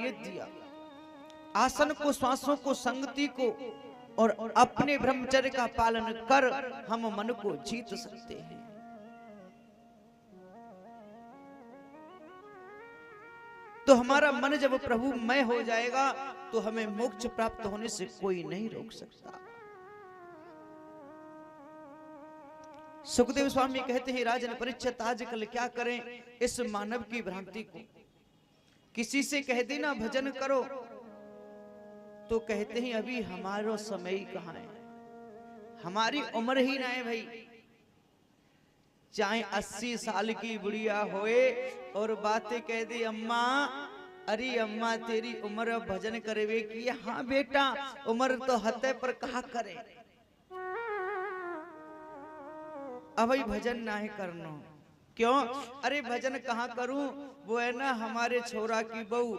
भेद दिया। आसन को, श्वासों को, संगति को और अपने ब्रह्मचर्य का पालन कर हम मन को जीत सकते हैं। तो हमारा मन जब प्रभुमय हो जाएगा तो हमें मोक्ष प्राप्त होने से कोई नहीं रोक सकता। सुखदेव स्वामी कहते हैं, राजन परीक्षित आजकल क्या करें इस मानव की भ्रांति को। किसी से कह देना भजन करो तो कहते हैं अभी हमारा समय ही कहां है, हमारी उम्र ही ना है भाई। चाहे 80 साल की बुढ़िया होए और बातें कह दे, अम्मा अरे अम्मा तेरी उम्र भजन करे की। हाँ बेटा उम्र तो हते पर कहा करे, अब भाई भजन ना ही करना। क्यों? अरे भजन कहाँ करूं, वो है ना हमारे छोरा की बहू,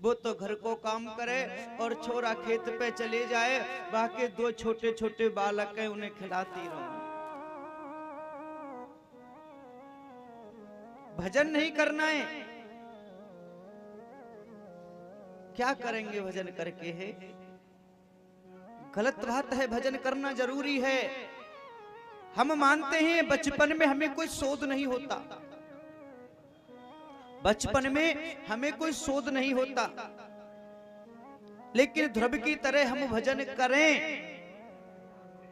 वो तो घर को काम करे और छोरा खेत पे चले जाए, बाकी 2 छोटे छोटे बालक हैं उन्हें खिलाती रहूं। भजन नहीं करना है, क्या करेंगे भजन करके? है गलत बात है, भजन करना जरूरी है। हम मानते हैं बचपन में हमें कोई शोध नहीं होता, बचपन में हमें कोई शोध नहीं होता, लेकिन ध्रुव की तरह हम भजन करें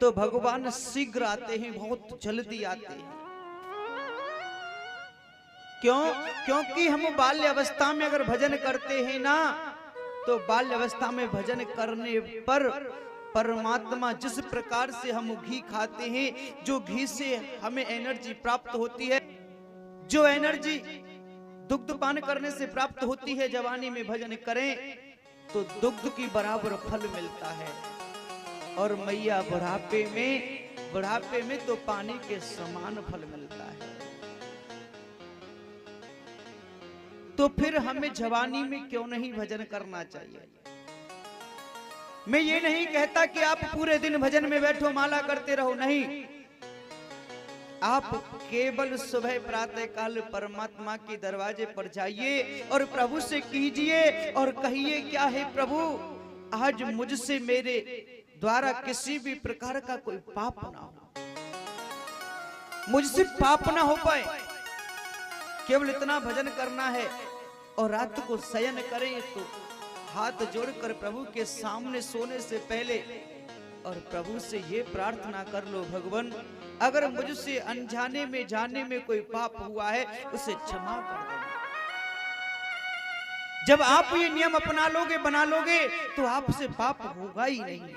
तो भगवान शीघ्र आते हैं, बहुत जल्दी आते हैं। क्यों? क्योंकि हम बाल्य अवस्था में अगर भजन करते हैं ना, तो बाल्य अवस्था में भजन करने पर परमात्मा जिस प्रकार से हम घी खाते हैं, जो घी से हमें एनर्जी प्राप्त होती है, जो एनर्जी दुग्ध पान करने से प्राप्त होती है, जवानी में भजन करें तो दुग्ध की बराबर फल मिलता है। और मैया बुढ़ापे में तो पानी के समान फल मिलता है। तो फिर हमें जवानी में क्यों नहीं भजन करना चाहिए? मैं ये नहीं कहता कि आप पूरे दिन भजन में बैठो माला करते रहो, नहीं। आप केवल सुबह प्रातः काल परमात्मा के दरवाजे पर जाइए और प्रभु से कीजिए और कहिए, क्या है प्रभु, आज मुझसे मेरे द्वारा किसी भी प्रकार का कोई पाप ना हो, मुझसे पाप ना हो पाए। केवल इतना भजन करना है। और रात को शयन करें तो हाथ जोड़कर प्रभु के सामने सोने से पहले और प्रभु से ये प्रार्थना कर लो, भगवान अगर मुझसे अनजाने में जाने में कोई पाप हुआ है उसे क्षमा कर देना। जब आप ये नियम अपना लोगे, बना लोगे, तो आपसे पाप होगा ही नहीं।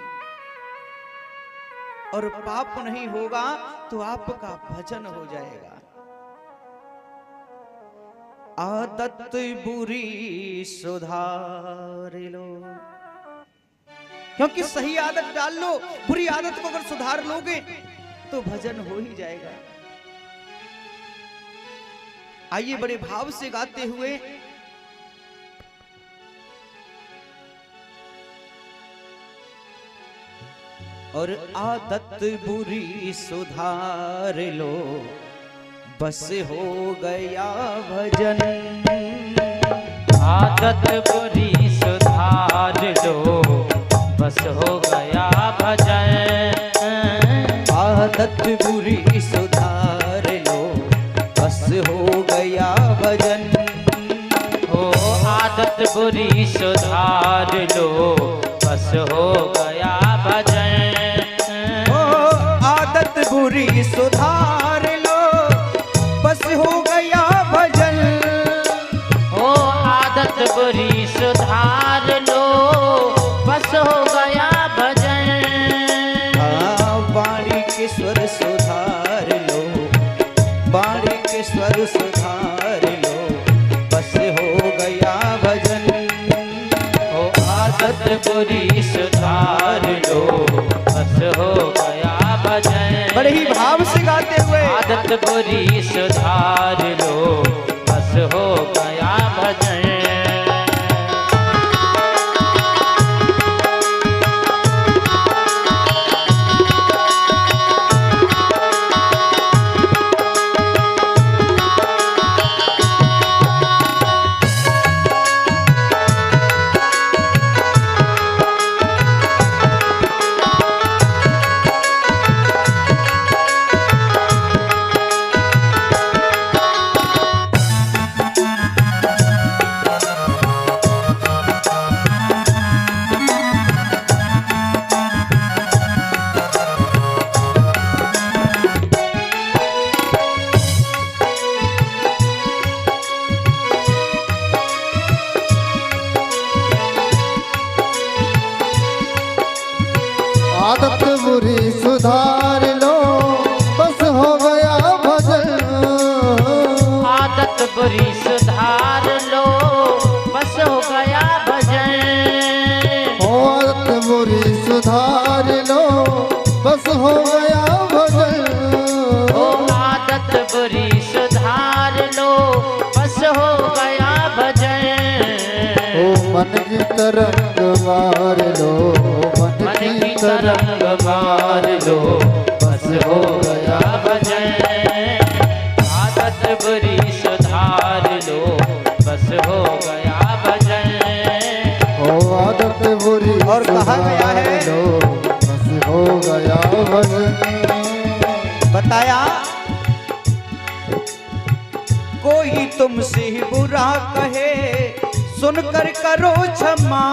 और पाप नहीं होगा तो आपका भजन हो जाएगा। आदत बुरी सुधार लो, क्योंकि सही आदत डाल लो, बुरी आदत को अगर सुधार लोगे तो भजन हो ही जाएगा। आइए बड़े भाव से गाते हुए और आदत बुरी सुधार लो, बस हो गया भजन। आदत बुरी सुधार लो, बस हो गया भजन। आदत बुरी सुधार लो, बस हो गया भजन। ओ आदत बुरी सुधार लो, बस हो गया भजन। ओ आदत बुरी सुधार लो, बस हो गया भजन। ओ आदत बुरी सुधार लो, बस हो गया भजन। वाणी के स्वर सुधार लो, वाणी के स्वर सुधार लो, बस हो गया भजन। ओ आदत बुरी सुधार लो, बस हो गया भजन। बड़े ही भाव से गाते हुए आदत बुरी सुधार लो, बस हो गया भजन। बुरी सुधार लो बस हो गया भजन। आदत बुरी सुधार लो बस हो गया भजन। आदत बुरी सुधार लो बस हो गया भजन। आदत बुरी सुधार लो बस हो गया भजन। मन की तरंग मार लो, मन की तरंग मार लो बस हो गया भजन। आदत बुरी सुधार लो बस हो गया भजन। आदत बुरी और कहा गया है लो बस हो गया भजन। बताया कोई तुमसे बुरा कहे सुनकर करो क्षमा।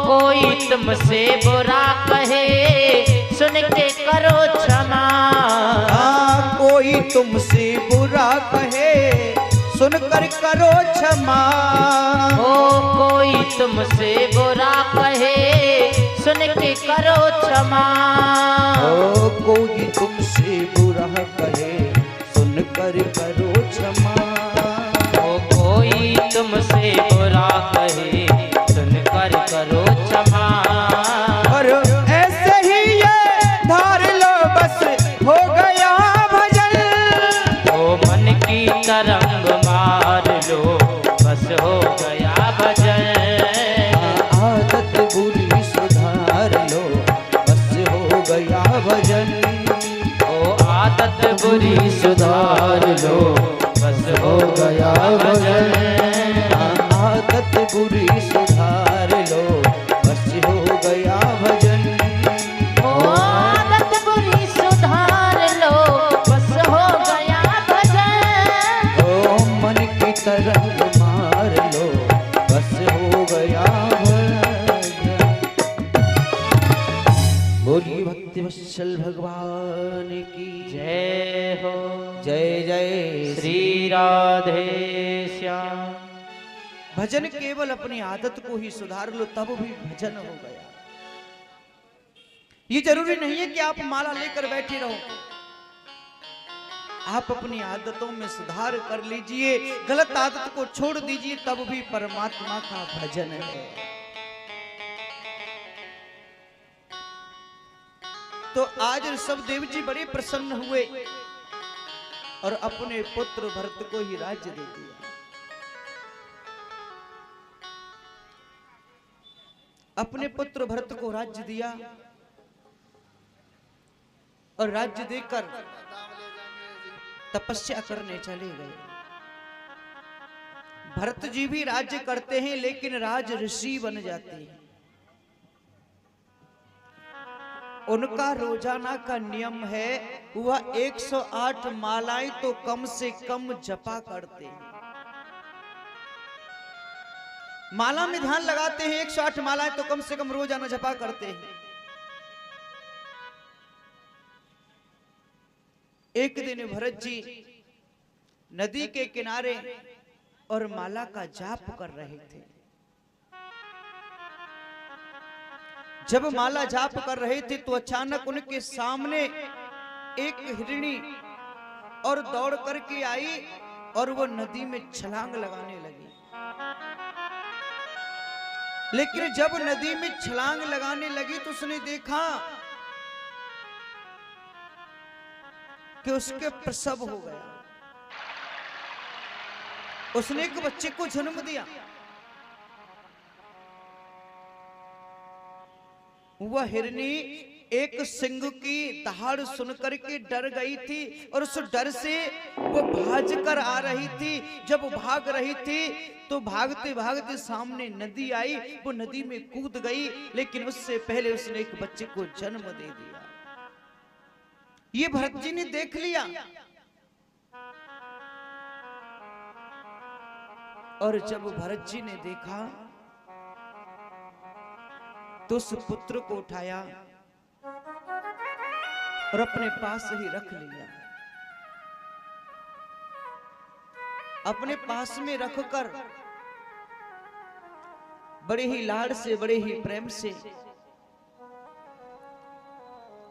कोई तुमसे बुरा कहे सुन के करो क्षमा। कोई तुमसे बुरा कहे सुनकर करो क्षमा। कोई तुमसे बुरा कहे सुन के करो क्षमा। कोई तुमसे बुरा कहे सुनकर करो क्षमा। कोई तुमसे बुरा कहे सुनकर करो क्षमा। और ऐसे ही ये धार लो बस हो गया भजन। मन की तरंग मार लो बस हो गया भजन। आदत बुरी सुधार लो बस हो गया भजन। आदत बुरी सुधार लो बस हो गया भजन। आदत बुरी सुधार लो बस हो गया भजन। आदत बुरी सुधार लो बस हो गया भजन। मन की तरंग मार लो बस हो गया भजन। बोलिए भक्ति वत्सल भगवान की जय हो। जय जय श्री राधे श्याम। भजन केवल अपनी आदत को ही सुधार लो तब भी भजन हो गया। ये जरूरी नहीं है कि आप माला लेकर बैठे रहो। आप अपनी आदतों में सुधार कर लीजिए, गलत आदत को छोड़ दीजिए, तब भी परमात्मा का भजन है। तो आज ऋषभ देव जी बड़े प्रसन्न हुए और अपने पुत्र भरत को ही राज्य दे दिया। अपने पुत्र भरत को राज्य दिया और राज्य देकर तपस्या करने चले गए। भरत जी भी राज्य करते हैं लेकिन राज ऋषि बन जाते हैं। उनका रोजाना का नियम है वह 108 मालाएं तो कम से कम जपा करते हैं। माला में ध्यान लगाते हैं, 108 मालाएं तो कम से कम रोजाना जपा करते हैं। एक दिन भरत जी नदी के किनारे और माला का जाप कर रहे थे। जब माला जाप कर रहे थे तो अचानक उनके सामने एक हिरणी और दौड़ करके आई और वो नदी में छलांग लगाने लगी। लेकिन जब नदी में छलांग लगाने लगी तो उसने देखा कि उसके प्रसव हो गया। उसने एक बच्चे को जन्म दिया। वह हिरनी एक सिंह की दहाड़ सुनकर के डर गई थी और उस डर से वो भाग कर आ रही थी। जब भाग रही थी तो भागते भागते सामने नदी आई, वो नदी में कूद गई, लेकिन उससे पहले उसने एक बच्चे को जन्म दे दिया। ये भरत जी ने देख लिया और जब भरत जी ने देखा तो उस पुत्र को उठाया और अपने पास ही रख लिया। अपने पास में रखकर बड़े ही लाड से, बड़े ही प्रेम से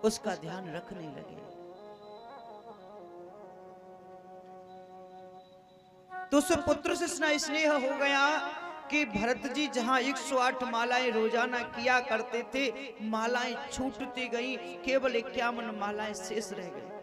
उसका ध्यान रखने लगे। तो उस पुत्र से इतना स्नेह हो गया कि भरत जी जहां 108 मालाएं रोजाना किया करते थे, मालाएं छूटती गई, केवल 51 मालाएं शेष रह गई।